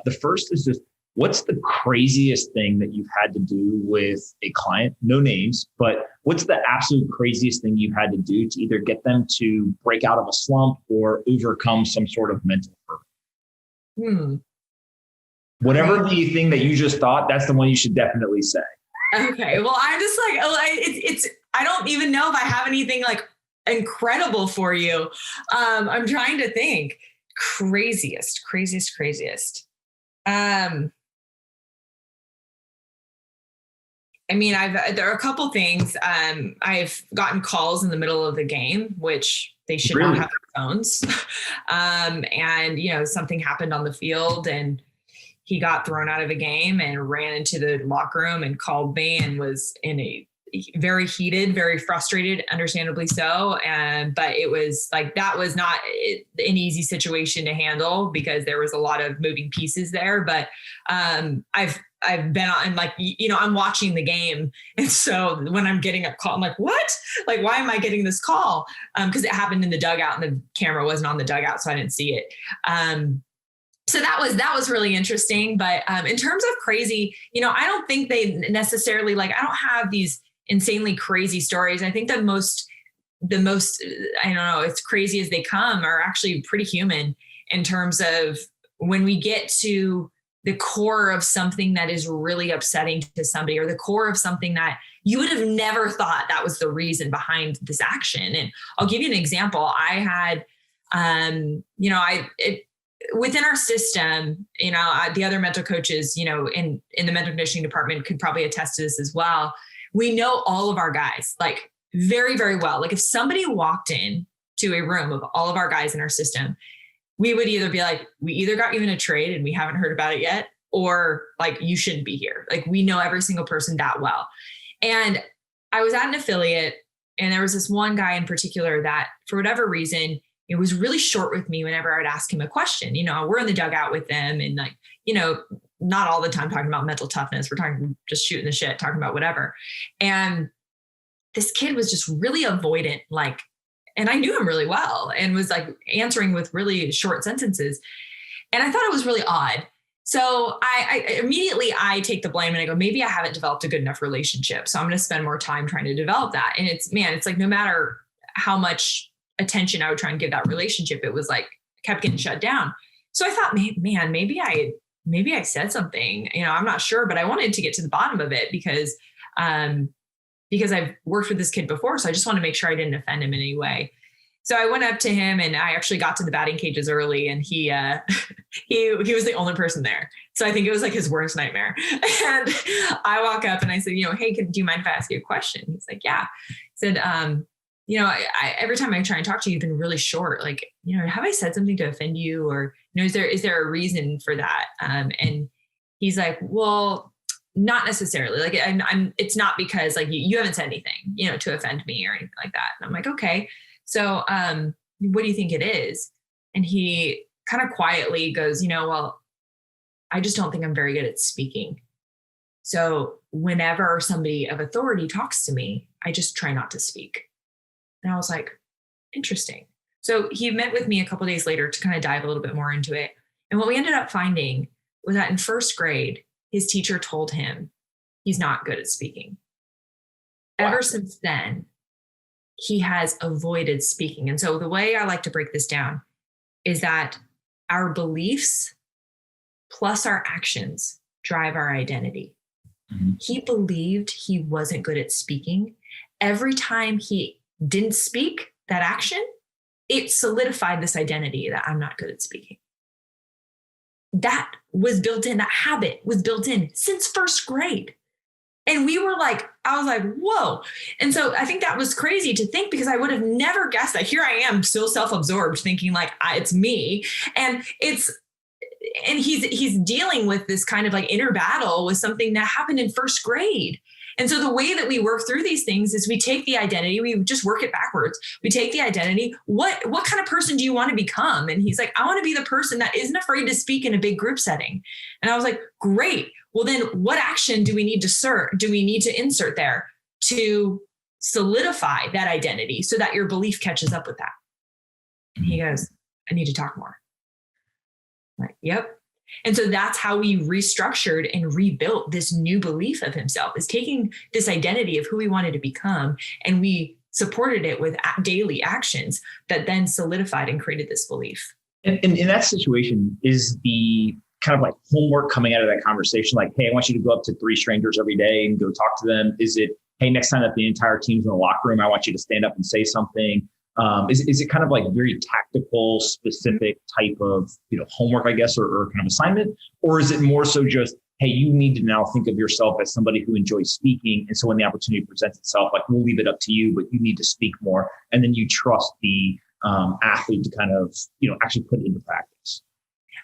Speaker 1: The first is just, what's the craziest thing that you've had to do with a client? No names, but what's the absolute craziest thing you've had to do to either get them to break out of a slump or overcome some sort of mental hurdle? Whatever the thing that you just thought, that's the one you should definitely say.
Speaker 2: Okay. Well, I'm just like, I don't even know if I have anything like incredible for you. I'm trying to think. Craziest. There are a couple things. I've gotten calls in the middle of the game, which they should not have their phones. And something happened on the field and he got thrown out of a game and ran into the locker room and called me and was in a very heated, very frustrated, understandably so. But it was like, that was not an easy situation to handle because there was a lot of moving pieces there. But I've been on, like, I'm watching the game. And so when I'm getting a call, I'm like, what? Like, why am I getting this call? Because it happened in the dugout and the camera wasn't on the dugout, so I didn't see it. So that was really interesting. But in terms of crazy, I don't think they necessarily, like, I don't have these insanely crazy stories. I think the most, I don't know, as crazy as they come are actually pretty human in terms of when we get to the core of something that is really upsetting to somebody, or the core of something that you would have never thought that was the reason behind this action. And I'll give you an example. I had, within our system, the other mental coaches, in the mental conditioning department could probably attest to this as well. We know all of our guys, like, very, very well. Like, if somebody walked in to a room of all of our guys in our system, we would either be like, we either got you in a trade and we haven't heard about it yet, or like, you shouldn't be here. Like, we know every single person that well. And I was at an affiliate and there was this one guy in particular that, for whatever reason, it was really short with me whenever I would ask him a question. We're in the dugout with them and, like, not all the time talking about mental toughness. We're talking, just shooting the shit, talking about whatever. And this kid was just really avoidant, like, and I knew him really well and was like answering with really short sentences. And I thought it was really odd. So I immediately take the blame and I go, maybe I haven't developed a good enough relationship. So I'm going to spend more time trying to develop that. And it's like, no matter how much attention I would try and give that relationship, it was like, kept getting shut down. So I thought, man, maybe I said something, I'm not sure, but I wanted to get to the bottom of it because I've worked with this kid before. So I just want to make sure I didn't offend him in any way. So I went up to him and I actually got to the batting cages early, and he was the only person there. So I think it was like his worst nightmare. And I walk up and I said, hey, do you mind if I ask you a question? He's like, yeah. I said, I every time I try and talk to you, you've been really short. Like, have I said something to offend you? Or, is there a reason for that? And he's like, well, not necessarily. Like, it's not because, like, you haven't said anything, to offend me or anything like that. And I'm like, okay. So, what do you think it is? And he kind of quietly goes, well, I just don't think I'm very good at speaking. So whenever somebody of authority talks to me, I just try not to speak. And I was like, interesting. So he met with me a couple of days later to kind of dive a little bit more into it. And what we ended up finding was that in first grade, his teacher told him he's not good at speaking. Ever since then, he has avoided speaking. And so the way I like to break this down is that our beliefs plus our actions drive our identity. Mm-hmm. He believed he wasn't good at speaking. Every time he didn't speak that action, it solidified this identity that I'm not good at speaking. That was built in, that habit was built in since first grade. And we were like, I was like, whoa. And so I think that was crazy to think, because I would have never guessed that. Here I am, so self-absorbed, thinking like it's me. And he's dealing with this kind of like inner battle with something that happened in first grade. And so the way that we work through these things is we take the identity, we just work it backwards. We take the identity. What kind of person do you want to become? And he's like, I want to be the person that isn't afraid to speak in a big group setting. And I was like, great. Well, then what action do we need to insert there to solidify that identity so that your belief catches up with that? And he goes, I need to talk more. I'm like, yep. And so that's how we restructured and rebuilt this new belief of himself, is taking this identity of who he wanted to become, and we supported it with daily actions that then solidified and created this belief.
Speaker 1: And in that situation, is the kind of like homework coming out of that conversation like, hey, I want you to go up to 3 strangers every day and go talk to them? Is it, hey, next time that the entire team's in the locker room, I want you to stand up and say something? Is it kind of like very tactical, specific type of, homework, I guess, or kind of assignment? Or is it more so just, hey, you need to now think of yourself as somebody who enjoys speaking. And so when the opportunity presents itself, like, we'll leave it up to you, but you need to speak more. And then you trust the athlete to kind of, actually put it into practice.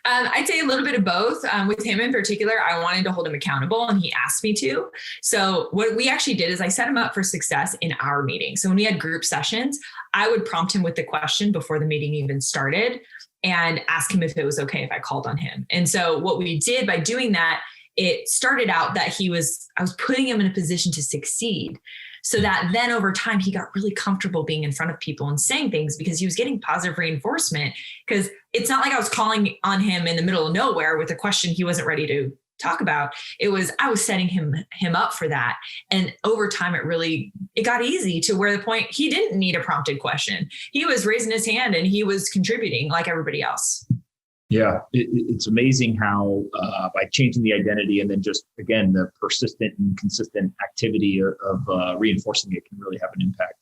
Speaker 2: I'd say a little bit of both. With him in particular, I wanted to hold him accountable, and he asked me to. So what we actually did is I set him up for success in our meeting. So when we had group sessions, I would prompt him with the question before the meeting even started and ask him if it was okay if I called on him. And so what we did by doing that, it started out that I was putting him in a position to succeed. So that then over time, he got really comfortable being in front of people and saying things, because he was getting positive reinforcement. Because it's not like I was calling on him in the middle of nowhere with a question he wasn't ready to talk about. I was setting him up for that. And over time, it got easy to where the point he didn't need a prompted question. He was raising his hand and he was contributing like everybody else.
Speaker 1: Yeah, it's amazing how by changing the identity and then just, again, the persistent and consistent activity of reinforcing it can really have an impact.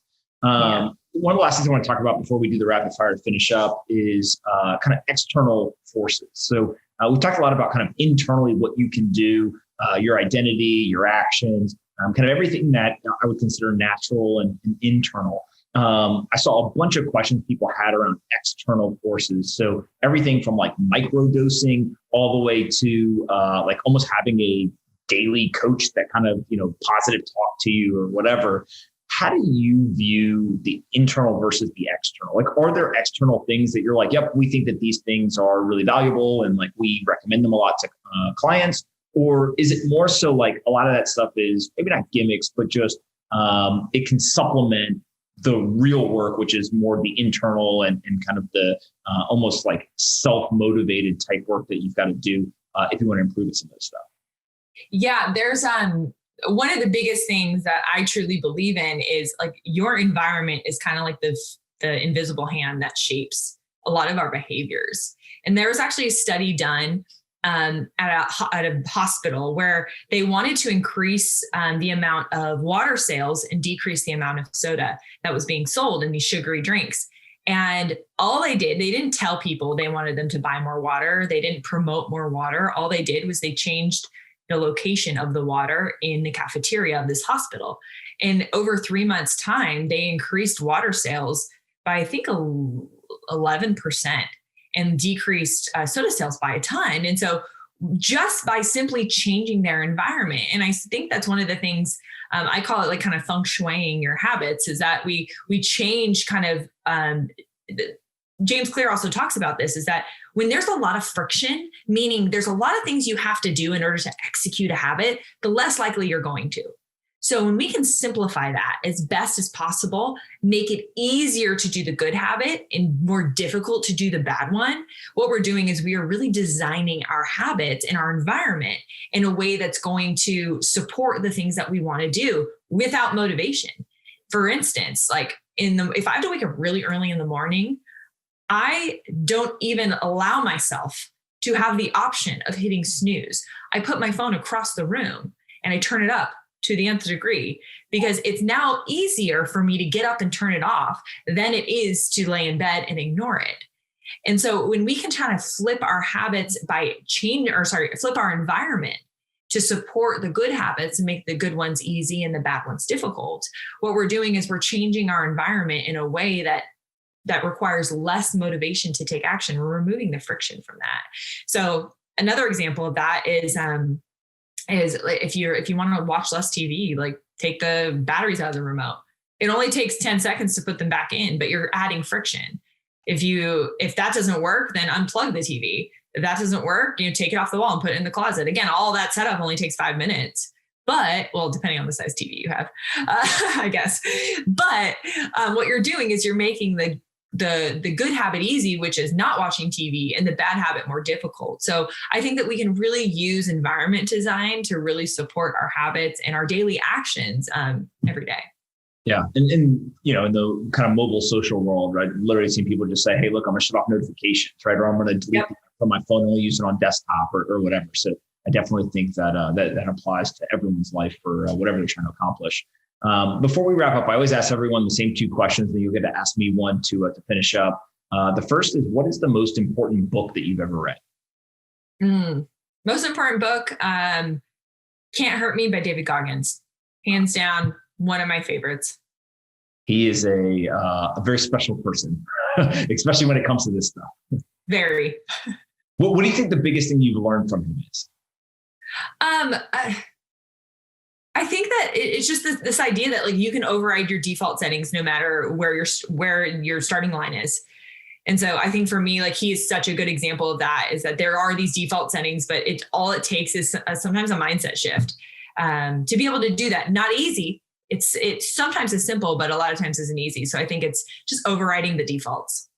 Speaker 1: One of the last things I want to talk about before we do the rapid fire to finish up is kind of external forces. So we've talked a lot about kind of internally what you can do, your identity, your actions, kind of everything that I would consider natural and internal. I saw a bunch of questions people had around external forces. So everything from like microdosing all the way to like almost having a daily coach that kind of, positive talk to you or whatever. How do you view the internal versus the external? Like, are there external things that you're like, yep, we think that these things are really valuable and like we recommend them a lot to clients? Or is it more so like a lot of that stuff is maybe not gimmicks, but just it can supplement the real work, which is more the internal and kind of the almost like self-motivated type work that you've got to do if you want to improve some of this stuff?
Speaker 2: Yeah, there's one of the biggest things that I truly believe in is like your environment is kind of like the invisible hand that shapes a lot of our behaviors. And there was actually a study done at a hospital where they wanted to increase the amount of water sales and decrease the amount of soda that was being sold in these sugary drinks. And all they didn't tell people they wanted them to buy more water. They didn't promote more water. All they did was they changed the location of the water in the cafeteria of this hospital. And over 3 months' time, they increased water sales by, I think, 11%. And decreased soda sales by a ton. And so just by simply changing their environment. And I think that's one of the things I call it like kind of feng shuiing your habits, is that we change kind of, James Clear also talks about this, is that when there's a lot of friction, meaning there's a lot of things you have to do in order to execute a habit, the less likely you're going to. So when we can simplify that as best as possible, make it easier to do the good habit and more difficult to do the bad one, what we're doing is we are really designing our habits and our environment in a way that's going to support the things that we want to do without motivation. For instance, like if I have to wake up really early in the morning, I don't even allow myself to have the option of hitting snooze. I put my phone across the room and I turn it up to the nth degree, because it's now easier for me to get up and turn it off than it is to lay in bed and ignore it. And so when we can kind of flip our habits flip our environment to support the good habits and make the good ones easy and the bad ones difficult, what we're doing is we're changing our environment in a way that requires less motivation to take action. We're removing the friction from that. So another example of that is if you want to watch less TV, like take the batteries out of the remote. It only takes 10 seconds to put them back in, but you're adding friction. If that doesn't work, then unplug the TV. If that doesn't work, take it off the wall and put it in the closet. Again, all that setup only takes 5 minutes. But, well, depending on the size TV you have, I guess. But what you're doing is you're making the good habit easy, which is not watching TV, and the bad habit more difficult. So I think that we can really use environment design to really support our habits and our daily actions every day.
Speaker 1: Yeah. And in the kind of mobile social world, right? Literally seeing people just say, hey, look, I'm going to shut off notifications, right? Or I'm going to delete it from my phone and only use it on desktop or whatever. So I definitely think that applies to everyone's life for whatever they're trying to accomplish. Before we wrap up, I always ask everyone the same two questions, and you get to ask me one to finish up. The first is, what is the most important book that you've ever read?
Speaker 2: Most important book, Can't Hurt Me by David Goggins. Hands down, one of my favorites.
Speaker 1: He is a very special person, especially when it comes to this stuff.
Speaker 2: Very.
Speaker 1: What do you think the biggest thing you've learned from him is?
Speaker 2: I think that it's just this idea that like you can override your default settings no matter where your starting line is. And so I think for me, like he is such a good example of that, is that there are these default settings, but all it takes is sometimes a mindset shift to be able to do that. Not easy. It's sometimes it's simple, but a lot of times isn't easy. So I think it's just overriding the defaults.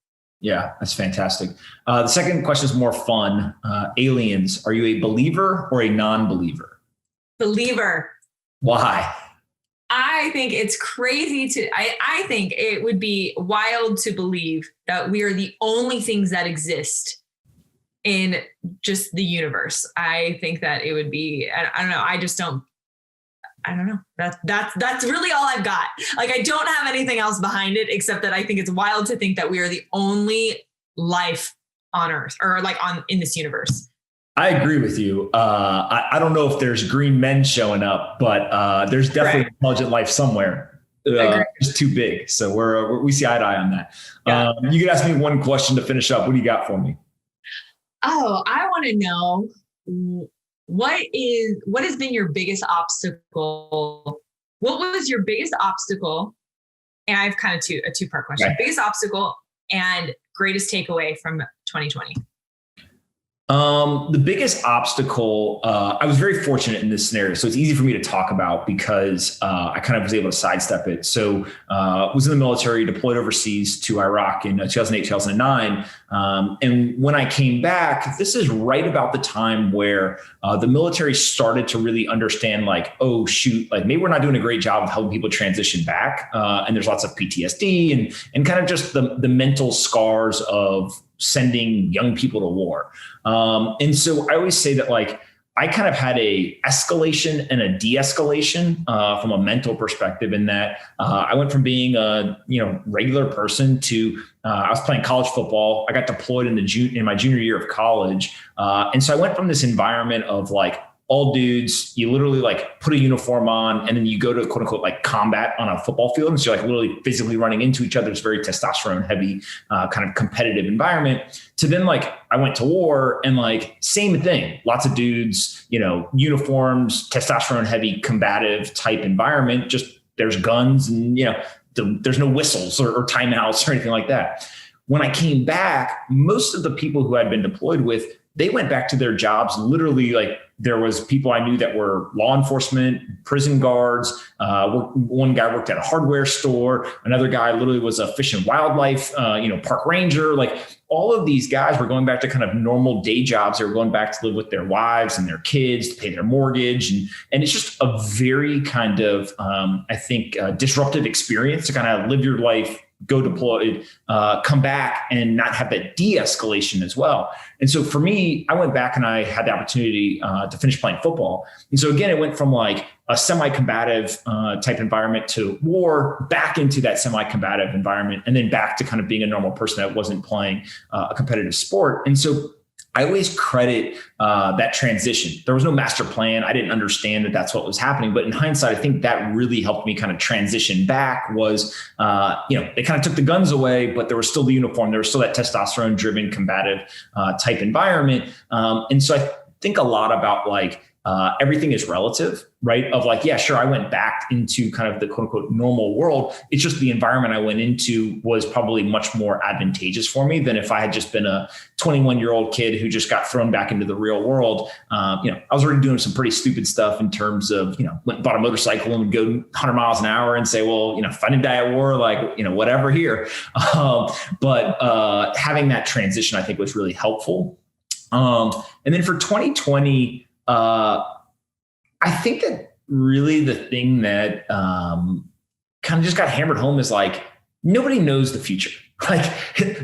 Speaker 1: Yeah, that's fantastic. The second question is more fun. Aliens, are you a believer or a non-believer?
Speaker 2: Believer.
Speaker 1: Why?
Speaker 2: I think it's crazy I think it would be wild to believe that we are the only things that exist in just the universe. I think that it would be, I don't know. I don't know. That's really all I've got. Like, I don't have anything else behind it, except that I think it's wild to think that we are the only life on Earth or like in this universe.
Speaker 1: I agree with you. I don't know if there's green men showing up, but there's definitely intelligent life somewhere. It's too big. So we see eye to eye on that. Yeah. You could ask me one question to finish up. What do you got for me?
Speaker 2: Oh, I want to know what has been your biggest obstacle? What was your biggest obstacle? And I have kind of a two-part question. Okay. Biggest obstacle and greatest takeaway from 2020.
Speaker 1: The biggest obstacle, I was very fortunate in this scenario. So it's easy for me to talk about because I kind of was able to sidestep it. So was in the military, deployed overseas to Iraq in 2008, 2009. And when I came back, this is right about the time where the military started to really understand like, oh, shoot, like maybe we're not doing a great job of helping people transition back. And there's lots of PTSD and kind of just the mental scars of sending young people to war. And so I always say that like, I kind of had a escalation and a de-escalation from a mental perspective in that I went from being a regular person to I was playing college football. I got deployed in my junior year of college. And so I went from this environment of like, all dudes, you literally like put a uniform on and then you go to quote unquote like combat on a football field. And so you're like literally physically running into each other. It's very testosterone heavy kind of competitive environment. To then like I went to war and like same thing, lots of dudes, uniforms, testosterone heavy combative type environment. Just there's guns and there's no whistles or timeouts or anything like that. When I came back, most of the people who I'd been deployed with, they went back to their jobs. Literally, like there was people I knew that were law enforcement, prison guards. One guy worked at a hardware store. Another guy literally was a fish and wildlife, park ranger. Like all of these guys were going back to kind of normal day jobs. They were going back to live with their wives and their kids, to pay their mortgage. And it's just a very kind of, disruptive experience to kind of live your life, go deployed, come back and not have that de-escalation as well. And so for me, I went back and I had the opportunity to finish playing football. And so again, it went from like a semi-combative type environment to war, back into that semi-combative environment, and then back to kind of being a normal person that wasn't playing a competitive sport. And so I always credit that transition. There was no master plan. I didn't understand that that's what was happening. But in hindsight, I think that really helped me kind of transition back was, they kind of took the guns away, but there was still the uniform. There was still that testosterone driven combative type environment. And so I think a lot about like, everything is relative, right? Of like, yeah, sure, I went back into kind of the quote unquote normal world. It's just the environment I went into was probably much more advantageous for me than if I had just been a 21-year-old kid who just got thrown back into the real world. I was already doing some pretty stupid stuff in terms of, went and bought a motorcycle and would go 100 miles an hour and say, well, if I didn't die at war, like, whatever here. But having that transition, I think was really helpful. And then for 2020, I think that really the thing that kind of just got hammered home is like, nobody knows the future. Like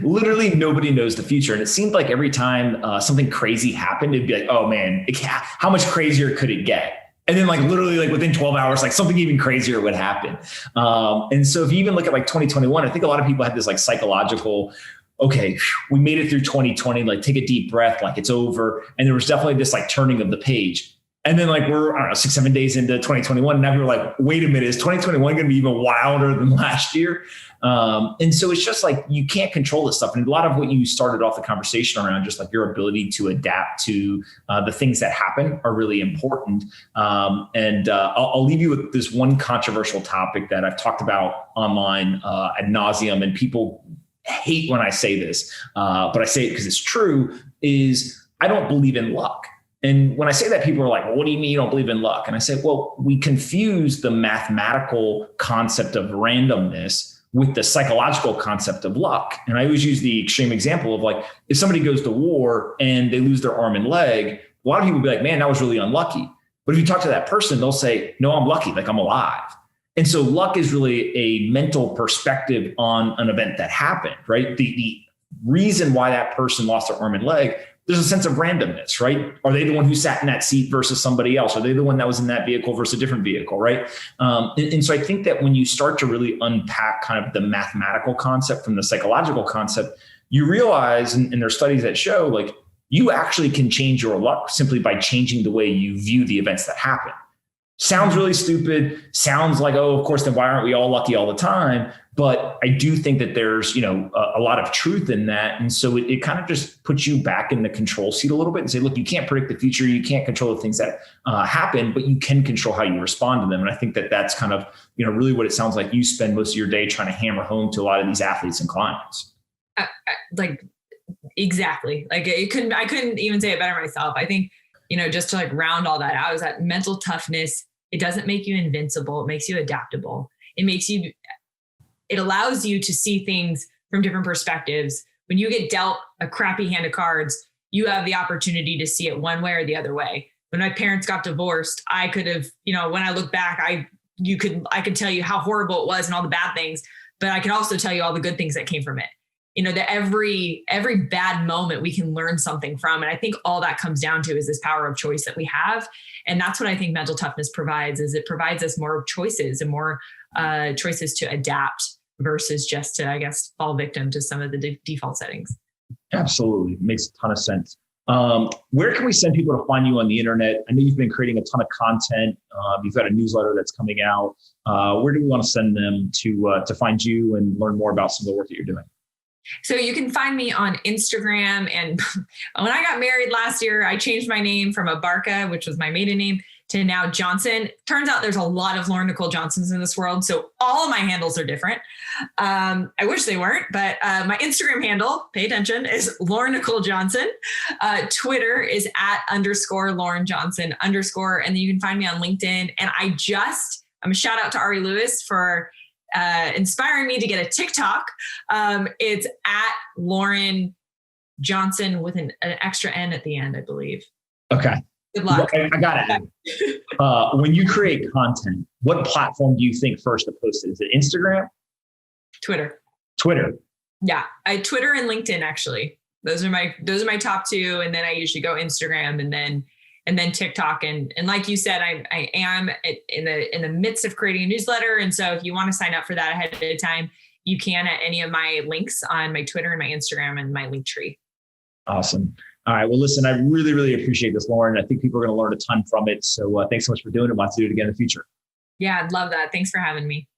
Speaker 1: literally nobody knows the future. And it seemed like every time something crazy happened, it'd be like, oh man, how much crazier could it get? And then like literally like within 12 hours, like something even crazier would happen. And so if you even look at like 2021, I think a lot of people had this like psychological, okay, we made it through 2020, like take a deep breath, like it's over. And there was definitely this like turning of the page. And then like we're, 6-7 days into 2021. And now we're like, wait a minute, is 2021 going to be even wilder than last year? And so it's just like, you can't control this stuff. And a lot of what you started off the conversation around, just like your ability to adapt to the things that happen are really important. I'll leave you with this one controversial topic that I've talked about online ad nauseum, and people hate when I say this, but I say it because it's true, is I don't believe in luck. And when I say that, people are like, well, what do you mean you don't believe in luck? And I say, well, we confuse the mathematical concept of randomness with the psychological concept of luck. And I always use the extreme example of like, if somebody goes to war and they lose their arm and leg, a lot of people will be like, man, that was really unlucky. But if you talk to that person, they'll say, no, I'm lucky, like I'm alive. And so luck is really a mental perspective on an event that happened, right? The reason why that person lost their arm and leg, there's a sense of randomness, right? Are they the one who sat in that seat versus somebody else? Are they the one that was in that vehicle versus a different vehicle, right? And so I think that when you start to really unpack kind of the mathematical concept from the psychological concept, you realize, and there's studies that show like you actually can change your luck simply by changing the way you view the events that happen. Sounds really stupid. Sounds like, oh, of course, then why aren't we all lucky all the time? But I do think that there's, a lot of truth in that. And so it kind of just puts you back in the control seat a little bit and say, look, you can't predict the future. You can't control the things that happen, but you can control how you respond to them. And I think that that's kind of, really what it sounds like you spend most of your day trying to hammer home to a lot of these athletes and clients.
Speaker 2: Exactly. Like I couldn't even say it better myself. I think, just to like round all that out, is that mental toughness, it doesn't make you invincible. It makes you adaptable. It allows you to see things from different perspectives. When you get dealt a crappy hand of cards, you have the opportunity to see it one way or the other way. When my parents got divorced, I could have, when I look back, I could tell you how horrible it was and all the bad things, but I could also tell you all the good things that came from it. That every bad moment we can learn something from. And I think all that comes down to is this power of choice that we have. And that's what I think mental toughness provides, is it provides us more choices and more choices to adapt versus just to, I guess, fall victim to some of the default settings.
Speaker 1: Absolutely. Makes a ton of sense. Where can we send people to find you on the internet? I know you've been creating a ton of content. You've got a newsletter that's coming out. Where do we want to send them to find you and learn more about some of the work that you're doing?
Speaker 2: So you can find me on Instagram. And when I got married last year, I changed my name from Abarca, which was my maiden name, to now Johnson. Turns out there's a lot of Lauren Nicole Johnsons in this world. So all of my handles are different. I wish they weren't, but my Instagram handle, pay attention, is Lauren Nicole Johnson. Twitter is @_Lauren Johnson_. And then you can find me on LinkedIn. And I'm a shout out to Ari Lewis for inspiring me to get a TikTok. It's @Lauren Johnson with an extra N at the end, I believe.
Speaker 1: Okay.
Speaker 2: Good luck.
Speaker 1: I got it. When you create content, what platform do you think first to post it? Is it Instagram?
Speaker 2: Twitter. Yeah. Twitter and LinkedIn, actually. Those are my top two. And then I usually go Instagram and then TikTok. And like you said, I am in the midst of creating a newsletter. And so if you want to sign up for that ahead of time, you can at any of my links on my Twitter and my Instagram and my link tree.
Speaker 1: Awesome. All right. Well, listen, I really, really appreciate this, Lauren. I think people are going to learn a ton from it. So thanks so much for doing it. Let's do it again in the future.
Speaker 2: Yeah, I'd love that. Thanks for having me.